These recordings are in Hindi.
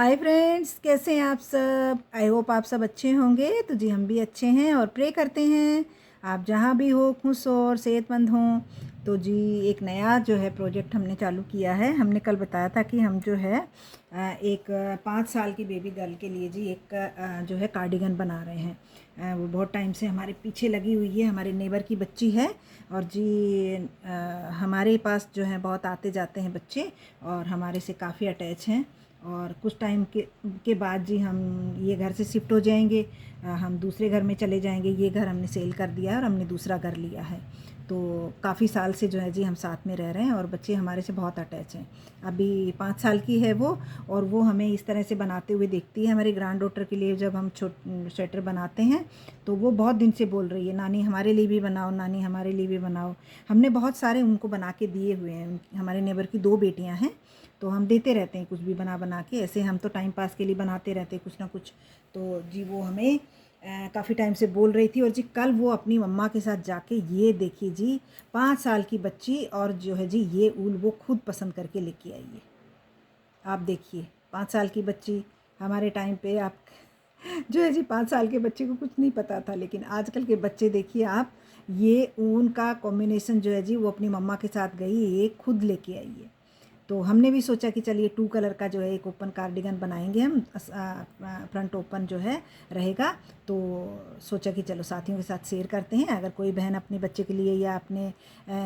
हाय फ्रेंड्स, कैसे हैं आप सब। आई होप आप सब अच्छे होंगे। तो जी हम भी अच्छे हैं और प्रे करते हैं आप जहाँ भी हो खुश हो और सेहतमंद हों। तो जी एक नया जो है प्रोजेक्ट हमने चालू किया है। हमने कल बताया था कि हम जो है एक 5 साल की बेबी गर्ल के लिए जी एक जो है कार्डिगन बना रहे हैं। वो बहुत टाइम से हमारे पीछे लगी हुई है, हमारे नेबर की बच्ची है। और जी हमारे पास जो है बहुत आते जाते हैं बच्चे और हमारे से काफ़ी अटैच हैं। और कुछ टाइम के बाद जी हम ये घर से शिफ्ट हो जाएंगे। हम दूसरे घर में चले जाएंगे। ये घर हमने सेल कर दिया है और हमने दूसरा घर लिया है। तो काफ़ी साल से जो है जी हम साथ में रह रहे हैं और बच्चे हमारे से बहुत अटैच हैं। अभी 5 साल की है वो, और वो हमें इस तरह से बनाते हुए देखती है। हमारी ग्रैंड डॉटर के लिए जब हम स्वेटर बनाते हैं तो वो बहुत दिन से बोल रही है, नानी हमारे लिए भी बनाओ, नानी हमारे लिए भी बनाओ। हमने बहुत सारे उनको बना के दिए हुए हैं। हमारे नेबर की 2 बेटियां हैं, तो हम देते रहते हैं कुछ भी बना बना के। ऐसे हम तो टाइम पास के लिए बनाते रहते हैं कुछ ना कुछ। तो जी वो हमें काफ़ी टाइम से बोल रही थी। और जी कल वो अपनी मम्मा के साथ जाके, ये देखिए जी 5 साल की बच्ची, और जो है जी ये ऊल वो खुद पसंद करके लेके आई है। आप देखिए 5 साल की बच्ची। हमारे टाइम पे आप जो है जी 5 साल के बच्चे को कुछ नहीं पता था, लेकिन आजकल के बच्चे देखिए आप, ये ऊन का कॉम्बिनेशन जो है जी वो अपनी मम्मा के साथ गई, ये खुद लेके आई है। तो हमने भी सोचा कि चलिए 2 कलर का जो है एक ओपन कार्डिगन बनाएंगे हम। फ्रंट ओपन जो है रहेगा। तो सोचा कि चलो साथियों के साथ शेयर करते हैं। अगर कोई बहन अपने बच्चे के लिए या अपने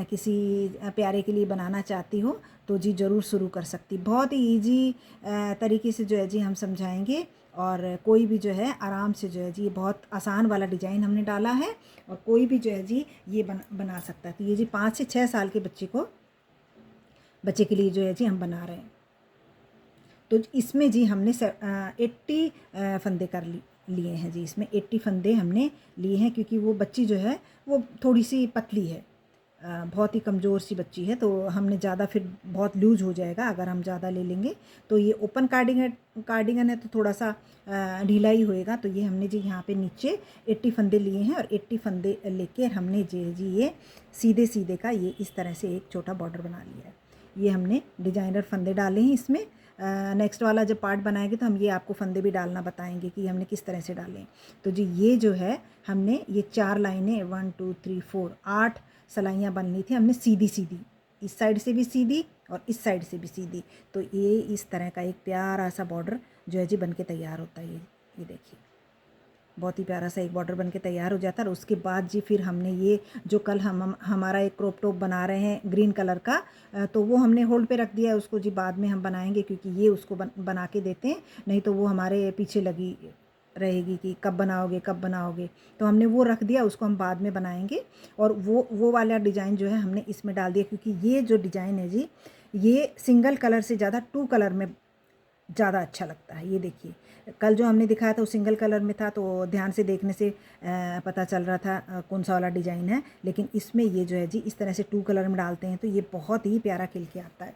किसी प्यारे के लिए बनाना चाहती हो तो जी ज़रूर शुरू कर सकती। बहुत ही ईजी तरीके से जो है जी हम समझाएंगे, और कोई भी जो है आराम से जो है जी, बहुत आसान वाला डिज़ाइन हमने डाला है और कोई भी जो है जी ये बना सकता है। तो ये जी 5 से 6 साल के बच्चे के लिए जो है जी हम बना रहे हैं। तो इसमें जी हमने 80 फंदे लिए हैं जी। इसमें 80 फंदे हमने लिए हैं, क्योंकि वो बच्ची जो है वो थोड़ी सी पतली है, बहुत ही कमज़ोर सी बच्ची है। तो हमने ज़्यादा फिर बहुत लूज हो जाएगा अगर हम ज़्यादा ले लेंगे। तो ये ओपन कार्डिगन है तो थोड़ा सा ढीला ही होएगा। तो ये हमने जी यहाँ पे नीचे 80 फंदे लिए हैं, और 80 फंदे लेके हमने जी ये सीधे सीधे का ये इस तरह से एक छोटा बॉर्डर बना लिया है। ये हमने डिजाइनर फंदे डाले हैं इसमें। नेक्स्ट वाला जब पार्ट बनाएंगे तो हम ये आपको फंदे भी डालना बताएंगे कि हमने किस तरह से डालें। तो जी ये जो है हमने ये 4 लाइनें 1 2 3 4 8 सलाइयाँ बननी थी हमने सीधी सीधी, इस साइड से भी सीधी और इस साइड से भी सीधी। तो ये इस तरह का एक प्यारा सा बॉर्डर जो है जी बन के तैयार होता है। ये देखिए बहुत ही प्यारा सा एक बॉर्डर बन के तैयार हो जाता है। और उसके बाद जी फिर हमने ये जो कल हम हमारा एक क्रॉप टॉप बना रहे हैं ग्रीन कलर का, तो वो हमने होल्ड पे रख दिया है उसको जी। बाद में हम बनाएंगे, क्योंकि ये उसको बना के देते हैं, नहीं तो वो हमारे पीछे लगी रहेगी कि कब बनाओगे कब बनाओगे। तो हमने वो रख दिया, उसको हम बाद में बनाएंगे। और वो वाला डिज़ाइन जो है हमने इसमें डाल दिया, क्योंकि ये जो डिज़ाइन है जी ये सिंगल कलर से ज़्यादा 2 कलर में ज़्यादा अच्छा लगता है। ये देखिए कल जो हमने दिखाया था वो सिंगल कलर में था, तो ध्यान से देखने से पता चल रहा था कौन सा वाला डिज़ाइन है। लेकिन इसमें ये जो है जी इस तरह से 2 कलर में डालते हैं तो ये बहुत ही प्यारा खिल के आता है।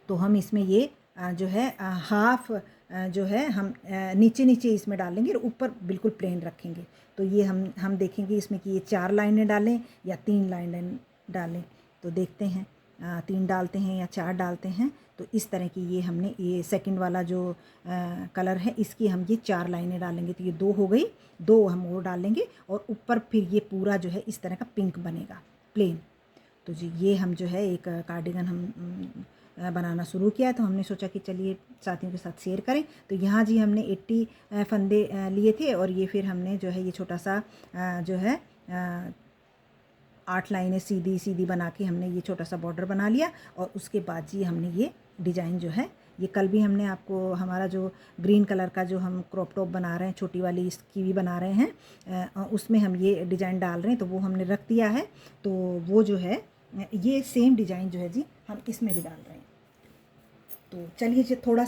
तो हम इसमें ये जो है हाफ जो है हम नीचे नीचे इसमें डालेंगे और ऊपर बिल्कुल प्लेन रखेंगे। तो ये हम देखेंगे इसमें कि ये 4 लाइनें डालें या 3 लाइनें डालें। तो देखते हैं 3 डालते हैं या 4 डालते हैं। तो इस तरह की ये हमने ये सेकंड वाला जो कलर है इसकी हम ये 4 लाइनें डालेंगे। तो ये 2 हो गई, 2 हम और डालेंगे और ऊपर फिर ये पूरा जो है इस तरह का पिंक बनेगा प्लेन। तो जी ये हम जो है एक कार्डिगन हम बनाना शुरू किया, तो हमने सोचा कि चलिए साथियों के साथ शेयर करें। तो यहाँ जी हमने 80 फंदे लिए थे, और ये फिर हमने जो है ये छोटा सा जो है 8 लाइनें सीधी सीधी बना के हमने ये छोटा सा बॉर्डर बना लिया। और उसके बाद जी हमने ये डिज़ाइन जो है, ये कल भी हमने आपको हमारा जो ग्रीन कलर का जो हम क्रॉप टॉप बना रहे हैं, छोटी वाली इसकी भी बना रहे हैं, उसमें हम ये डिज़ाइन डाल रहे हैं, तो वो हमने रख दिया है। तो वो जो है ये सेम डिज़ाइन जो है जी हम इसमें भी डाल रहे हैं। तो चलिए जी थोड़ा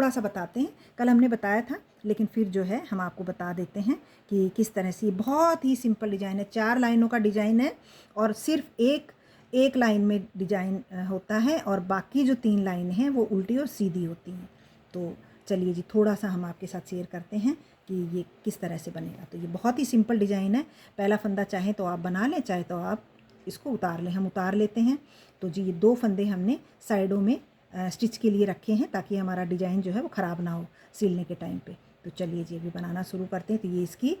सा बताते हैं। कल हमने बताया था, लेकिन फिर जो है हम आपको बता देते हैं कि किस तरह से। बहुत ही सिंपल डिज़ाइन है, 4 लाइनों का डिज़ाइन है, और सिर्फ एक लाइन में डिज़ाइन होता है, और बाकी जो 3 लाइन हैं वो उल्टी और सीधी होती हैं। तो चलिए जी थोड़ा सा हम आपके साथ शेयर करते हैं कि ये किस तरह से बनेगा। तो ये बहुत ही सिंपल डिज़ाइन है। पहला फंदा चाहे तो आप बना लें, चाहे तो आप इसको उतार लें। हम उतार लेते हैं। तो जी ये 2 फंदे हमने साइडों में स्टिच के लिए रखे हैं ताकि हमारा डिज़ाइन जो है वो ख़राब ना हो सिलने के टाइम पे। तो चलिए जी अभी बनाना शुरू करते हैं। तो ये इसकी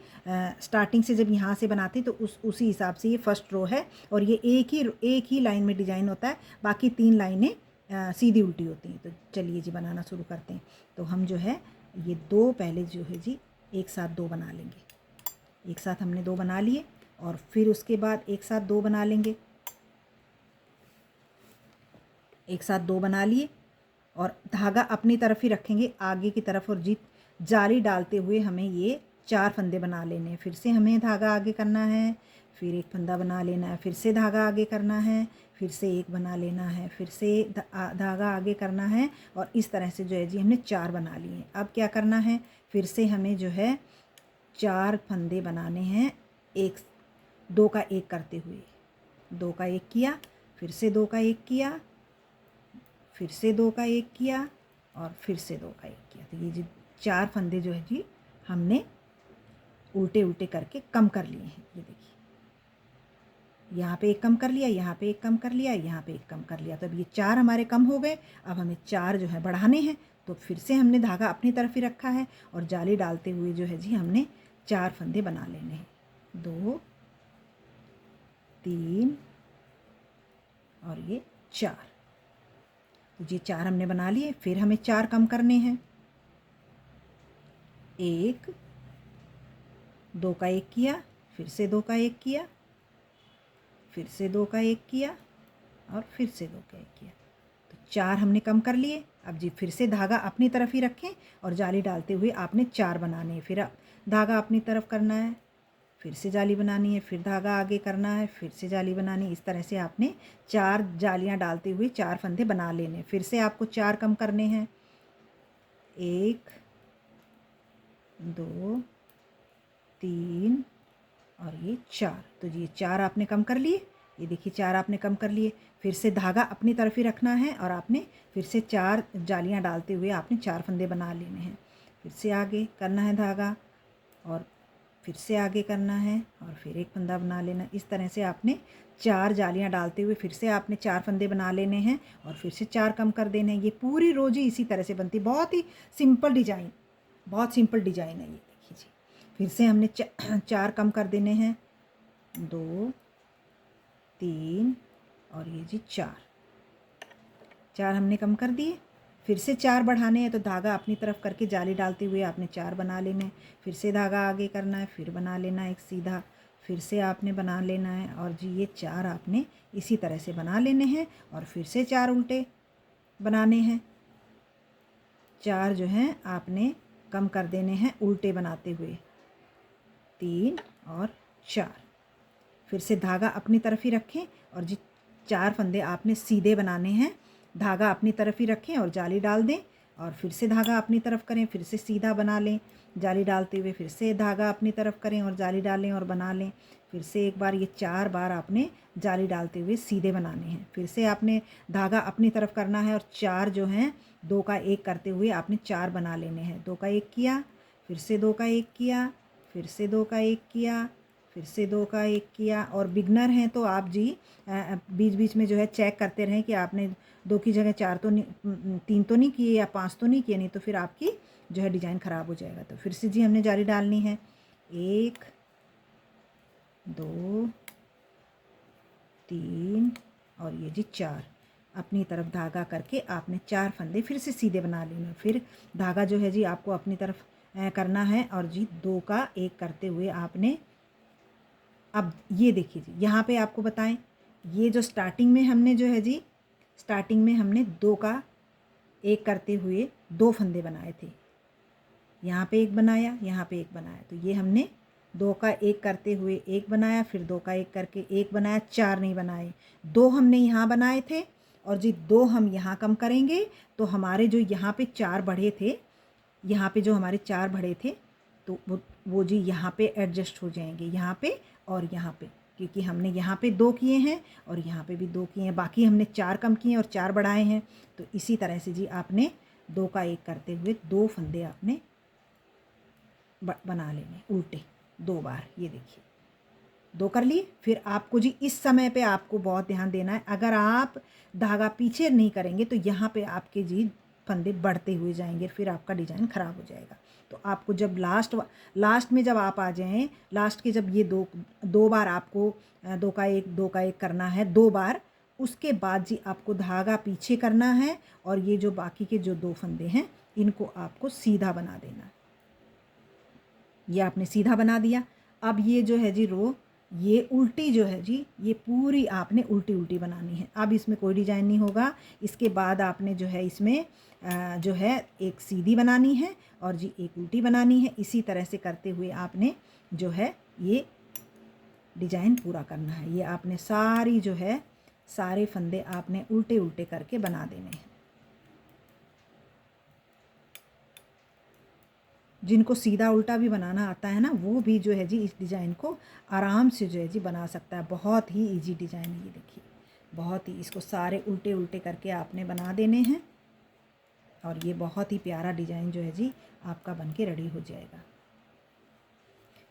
स्टार्टिंग से जब यहाँ से बनाते हैं तो उसी हिसाब से ये फर्स्ट रो है और ये एक ही लाइन में डिज़ाइन होता है, बाकी 3 लाइनें सीधी उल्टी होती हैं। तो चलिए जी बनाना शुरू करते हैं। तो हम जो है ये 2 पहले जो है जी एक साथ 2 बना लेंगे। एक साथ हमने 2 बना लिए और फिर उसके बाद एक साथ 2 बना लेंगे। एक साथ 2 बना लिए और धागा अपनी तरफ ही रखेंगे आगे की तरफ और जाली डालते हुए हमें ये 4 फंदे बना लेने हैं। फिर से हमें धागा आगे करना है, फिर एक फंदा बना लेना है, फिर से धागा आगे करना है, फिर से एक बना लेना है, फिर से धागा आगे करना है और इस तरह से जो है जी हमने 4 बना लिए हैं। अब क्या करना है, फिर से हमें जो है 4 फंदे बनाने हैं, 2 का 1 करते हुए। 2 का 1 किया, फिर से 2 का 1 किया, फिर से 2 का 1 किया और फिर से 2 का 1 किया। तो ये जी 4 फंदे जो है जी हमने उल्टे उल्टे करके कम कर लिए हैं। ये देखिए यहाँ पे एक कम कर लिया, यहाँ पे एक कम कर लिया, यहाँ पे एक कम कर लिया। तो अब ये 4 हमारे कम हो गए। अब हमें 4 जो है बढ़ाने हैं। तो फिर से हमने धागा अपनी तरफ ही रखा है और जाली डालते हुए जो है जी हमने 4 फंदे बना लेने हैं। 2 3 और ये 4। तो ये 4 हमने बना लिए। फिर हमें 4 कम करने हैं। 1 2 का 1 किया, फिर से 2 का 1 किया, फिर से 2 का 1 किया और फिर से 2 का 1 किया। तो 4 हमने कम कर लिए। अब जी फिर से धागा अपनी तरफ ही रखें और जाली डालते हुए आपने 4 बनाने हैं। फिर धागा अपनी तरफ करना है, फिर से जाली बनानी है, फिर धागा आगे करना है, फिर से जाली बनानी है। इस तरह से आपने 4 जालियां डालते हुए 4 फंदे बना लेने। फिर से आपको 4 कम करने हैं। 1 2 3 और ये 4। तो ये 4 आपने कम कर लिए। ये देखिए 4 आपने कम कर लिए। फिर से धागा अपनी तरफ ही रखना है और आपने फिर से 4 जालियां डालते हुए आपने 4 फंदे बना लेने हैं। फिर से आगे करना है धागा और फिर से आगे करना है और फिर एक फंदा बना लेना। इस तरह से आपने 4 जालियां डालते हुए फिर से आपने 4 फंदे बना लेने हैं और फिर से 4 कम कर देने हैं। ये पूरी रोज़ ही इसी तरह से बनती। बहुत ही सिंपल डिज़ाइन, बहुत सिंपल डिज़ाइन है ये। देखिए जी फिर से हमने 4 कम कर देने हैं। 2 3 और ये जी 4 हमने कम कर दिए। फिर से 4 बढ़ाने हैं। तो धागा अपनी तरफ करके जाली डालते हुए आपने 4 बना लेने हैं। फिर से धागा आगे करना है, फिर बना लेना है एक सीधा, फिर से आपने बना लेना है और जी ये 4 आपने इसी तरह से बना लेने हैं और फिर से 4 उल्टे बनाने हैं। 4 जो हैं आपने कम कर देने हैं उल्टे बनाते हुए। 3 और 4। फिर से धागा अपनी तरफ ही रखें और जी 4 फंदे आपने सीधे बनाने हैं। धागा अपनी तरफ ही रखें और जाली डाल दें और फिर से धागा अपनी तरफ करें, फिर से सीधा बना लें जाली डालते हुए, फिर से धागा अपनी तरफ करें और जाली डालें और बना लें। फिर से एक बार, ये 4 बार आपने जाली डालते हुए सीधे बनाने हैं। फिर से आपने धागा अपनी तरफ करना है और 4 जो हैं 2 का 1 करते हुए आपने 4 बना लेने हैं। 2 का 1 किया, फिर से 2 का 1 किया, फिर से 2 का 1 किया, फिर से 2 का 1 किया। और बिगनर हैं तो आप जी बीच बीच में जो है चेक करते रहें कि आपने 2 की जगह 4 तो नहीं, 3 तो नहीं किए या 5 तो नहीं किए, नहीं तो फिर आपकी जो है डिज़ाइन ख़राब हो जाएगा। तो फिर से जी हमने जाली डालनी है। 1 2 3 और ये जी 4। अपनी तरफ धागा करके आपने 4 फंदे फिर से सीधे बना लेने। फिर धागा जो है जी आपको अपनी तरफ करना है और जी 2 का 1 करते हुए आपने, अब ये देखिए जी यहाँ पे आपको बताएं, ये जो स्टार्टिंग में हमने जो है जी स्टार्टिंग में हमने 2 का 1 करते हुए 2 फंदे बनाए थे। यहाँ पे एक बनाया, यहाँ पे एक बनाया। तो ये हमने 2 का 1 करते हुए 1 बनाया, फिर 2 का 1 करके 1 बनाया, 4 नहीं बनाए। 2 हमने यहाँ बनाए थे और जी 2 हम यहाँ कम करेंगे। तो हमारे जो यहाँ पे 4 बढ़े थे, यहाँ पे जो हमारे 4 बढ़े थे तो वो जी यहाँ पे एडजस्ट हो जाएंगे, यहाँ पे और यहाँ पे, क्योंकि हमने यहाँ पे 2 किए हैं और यहाँ पे भी 2 किए हैं। बाकी हमने 4 कम किए और 4 बढ़ाए हैं। तो इसी तरह से जी आपने 2 का 1 करते हुए 2 फंदे आपने बना लेने उल्टे 2 बार। ये देखिए 2 कर लिए। फिर आपको जी इस समय पे आपको बहुत ध्यान देना है, अगर आप धागा पीछे नहीं करेंगे तो यहाँ पे आपके जी फंदे बढ़ते हुए जाएंगे, फिर आपका डिज़ाइन ख़राब हो जाएगा। तो आपको जब लास्ट में जब आप आ जाएं, लास्ट के जब ये दो बार आपको 2 का 1 2 का 1 करना है 2 बार, उसके बाद जी आपको धागा पीछे करना है और ये जो बाकी के जो 2 फंदे हैं इनको आपको सीधा बना देना है। ये आपने सीधा बना दिया। अब ये जो है जी रो, ये उल्टी जो है जी, ये पूरी आपने उल्टी उल्टी बनानी है। अब इसमें कोई डिजाइन नहीं होगा। इसके बाद आपने जो है इसमें जो है एक सीधी बनानी है और जी एक उल्टी बनानी है। इसी तरह से करते हुए आपने जो है ये डिजाइन पूरा करना है। ये आपने सारी जो है सारे फंदे आपने उल्टे उल्टे करके बना देने हैं। जिनको सीधा उल्टा भी बनाना आता है ना, वो भी जो है जी इस डिज़ाइन को आराम से जो है जी बना सकता है। बहुत ही इजी डिज़ाइन है ये, देखिए बहुत ही, इसको सारे उल्टे उल्टे करके आपने बना देने हैं और ये बहुत ही प्यारा डिज़ाइन जो है जी आपका बन के रेडी हो जाएगा।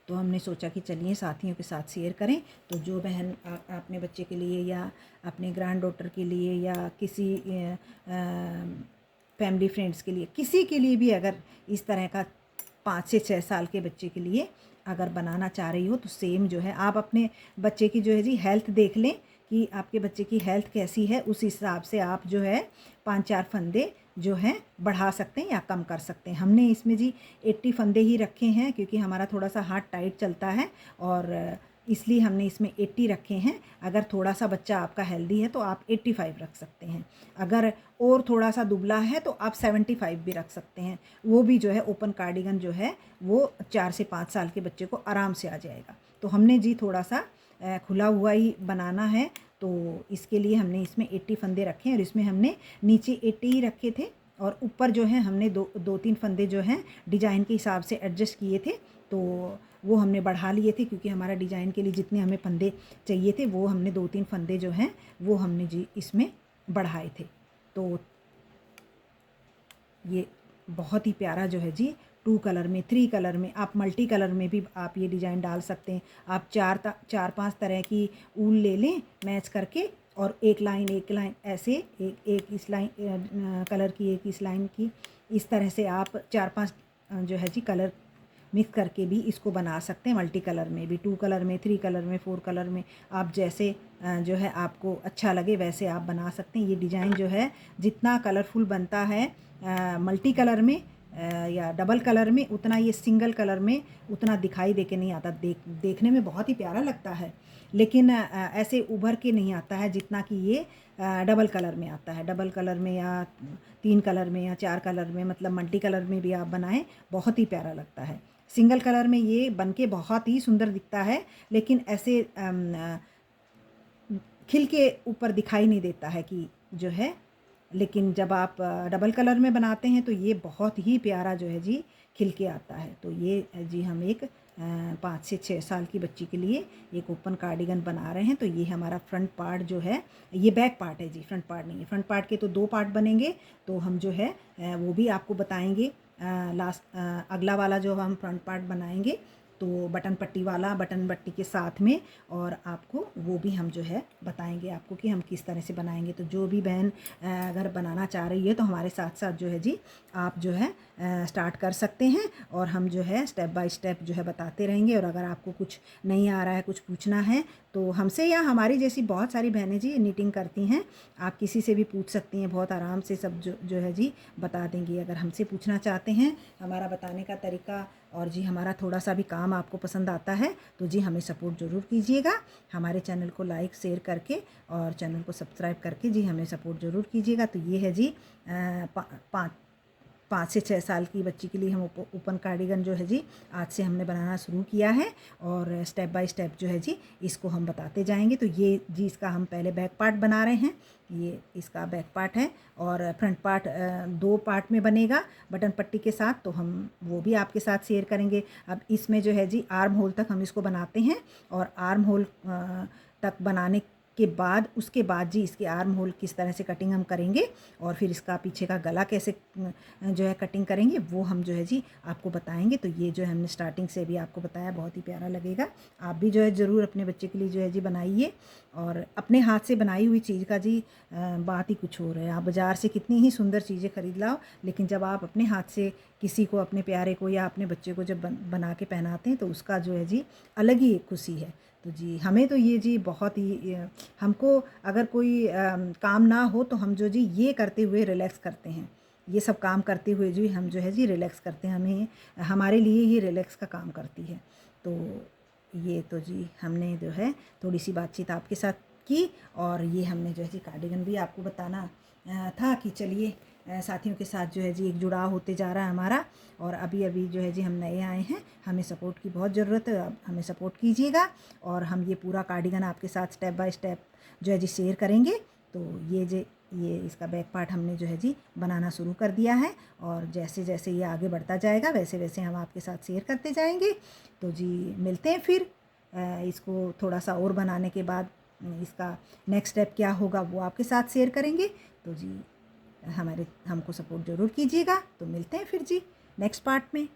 तो हमने सोचा कि चलिए साथियों के साथ शेयर करें। तो जो बहन अपने बच्चे के लिए या अपने ग्रैंड डॉटर के लिए या किसी फैमिली फ्रेंड्स के लिए, किसी के लिए भी अगर इस तरह का 5 से 6 साल के बच्चे के लिए अगर बनाना चाह रही हो तो सेम जो है आप अपने बच्चे की जो है जी हेल्थ देख लें कि आपके बच्चे की हेल्थ कैसी है, उस हिसाब से आप जो है 5-4 फंदे जो हैं बढ़ा सकते हैं या कम कर सकते हैं। हमने इसमें जी 80 फंदे ही रखे हैं क्योंकि हमारा थोड़ा सा हाथ टाइट चलता है और इसलिए हमने इसमें 80 रखे हैं। अगर थोड़ा सा बच्चा आपका हेल्दी है तो आप 85 रख सकते हैं। अगर और थोड़ा सा दुबला है तो आप 75 भी रख सकते हैं। वो भी जो है ओपन कार्डिगन जो है वो 4 से 5 साल के बच्चे को आराम से आ जाएगा। तो हमने जी थोड़ा सा खुला हुआ ही बनाना है, तो इसके लिए हमने इसमें 80 फंदे रखे हैं और इसमें हमने नीचे 80 ही रखे थे और ऊपर जो है हमने 2-3 फंदे जो हैं डिज़ाइन के हिसाब से एडजस्ट किए थे, तो वो हमने बढ़ा लिए थे क्योंकि हमारा डिज़ाइन के लिए जितने हमें फंदे चाहिए थे वो हमने 2-3 फंदे जो हैं वो हमने जी इसमें बढ़ाए थे। तो ये बहुत ही प्यारा जो है जी 2 कलर में, 3 कलर में, आप मल्टी कलर में भी आप ये डिज़ाइन डाल सकते हैं। आप 4-5 तरह की ऊल ले लें मैच करके और एक लाइन ऐसे एक इस लाइन कलर की, एक इस लाइन की, इस तरह से आप 4-5 जो है जी कलर मिक्स करके भी इसको बना सकते हैं। मल्टी कलर में भी, 2 कलर में, 3 कलर में, 4 कलर में, आप जैसे जो है आपको अच्छा लगे वैसे आप बना सकते हैं। ये डिज़ाइन जो है जितना कलरफुल बनता है मल्टी कलर में या डबल कलर में, उतना ये सिंगल कलर में उतना दिखाई दे के नहीं आता। देखने में बहुत ही प्यारा लगता है लेकिन ऐसे उभर के नहीं आता है जितना कि ये डबल कलर में आता है। डबल कलर में या 3 कलर में या 4 कलर में, मतलब मल्टी कलर में भी आप बनाएं, बहुत ही प्यारा लगता है। सिंगल कलर में ये बन के बहुत ही सुंदर दिखता है लेकिन ऐसे खिल के ऊपर दिखाई नहीं देता है कि जो है, लेकिन जब आप डबल कलर में बनाते हैं तो ये बहुत ही प्यारा जो है जी खिल के आता है। तो ये जी हम एक 5 से 6 साल की बच्ची के लिए एक ओपन कार्डिगन बना रहे हैं। तो ये हमारा फ्रंट पार्ट जो है, ये बैक पार्ट है जी, फ्रंट पार्ट नहीं है। फ्रंट पार्ट के तो 2 पार्ट बनेंगे, तो हम जो है वो भी आपको बताएंगे अगला वाला जो हम फ्रंट पार्ट बनाएंगे तो बटन पट्टी वाला, बटन पट्टी के साथ में, और आपको वो भी हम जो है बताएंगे आपको कि हम किस तरह से बनाएंगे। तो जो भी बहन अगर बनाना चाह रही है तो हमारे साथ साथ जो है जी आप जो है स्टार्ट कर सकते हैं और हम जो है स्टेप बाय स्टेप जो है बताते रहेंगे। और अगर आपको कुछ नहीं आ रहा है, कुछ पूछना है, तो हमसे या हमारी जैसी बहुत सारी बहनें जी निटिंग करती हैं, आप किसी से भी पूछ सकती हैं, बहुत आराम से सब जो है जी बता देंगी। अगर हमसे पूछना चाहते हैं, हमारा बताने का तरीका और जी हमारा थोड़ा सा भी काम आपको पसंद आता है तो जी हमें सपोर्ट ज़रूर कीजिएगा। हमारे चैनल को लाइक शेयर करके और चैनल को सब्सक्राइब करके जी हमें सपोर्ट ज़रूर कीजिएगा। तो ये है जी 5 से 6 साल की बच्ची के लिए हम ओपन कार्डिगन जो है जी आज से हमने बनाना शुरू किया है और स्टेप बाय स्टेप जो है जी इसको हम बताते जाएंगे। तो ये जी इसका हम पहले बैक पार्ट बना रहे हैं, ये इसका बैक पार्ट है और फ्रंट पार्ट 2 पार्ट में बनेगा बटन पट्टी के साथ, तो हम वो भी आपके साथ शेयर करेंगे। अब इसमें जो है जी आर्म होल तक हम इसको बनाते हैं और आर्म होल तक बनाने के बाद उसके बाद जी इसकी आर्म होल किस तरह से कटिंग हम करेंगे और फिर इसका पीछे का गला कैसे जो है कटिंग करेंगे वो हम जो है जी आपको बताएंगे। तो ये जो है हमने स्टार्टिंग से भी आपको बताया, बहुत ही प्यारा लगेगा। आप भी जो है ज़रूर अपने बच्चे के लिए जो है जी बनाइए। और अपने हाथ से बनाई हुई चीज़ का जी बात ही कुछ और है। आप बाज़ार से कितनी ही सुंदर चीज़ें ख़रीद लाओ, लेकिन जब आप अपने हाथ से किसी को, अपने प्यारे को या अपने बच्चे को जब बना के पहनाते हैं तो उसका जो है जी अलग ही एक खुशी है। तो जी हमें तो ये जी बहुत ही हमको अगर कोई काम ना हो तो हम जो जी ये करते हुए रिलैक्स करते हैं। ये सब काम करते हुए जी हम जो है जी रिलैक्स करते हैं। हमें हमारे लिए ये रिलैक्स का काम करती है। तो ये तो जी हमने जो है थोड़ी सी बातचीत आपके साथ की और ये हमने जो है जी कार्डिगन भी आपको बताना था कि चलिए साथियों के साथ जो है जी एक जुड़ाव होते जा रहा है हमारा। और अभी अभी जो है जी हम नए आए हैं, हमें सपोर्ट की बहुत ज़रूरत है। आप हमें सपोर्ट कीजिएगा और हम ये पूरा कार्डिगन आपके साथ स्टेप बाय स्टेप जो है जी शेयर करेंगे। तो ये इसका बैक पार्ट हमने जो है जी बनाना शुरू कर दिया है और जैसे जैसे ये आगे बढ़ता जाएगा वैसे वैसे हम आपके साथ शेयर करते जाएंगे। तो जी मिलते हैं फिर इसको थोड़ा सा और बनाने के बाद इसका नेक्स्ट स्टेप क्या होगा वो आपके साथ शेयर करेंगे। तो जी हमको सपोर्ट ज़रूर कीजिएगा। तो मिलते हैं फिर जी नेक्स्ट पार्ट में।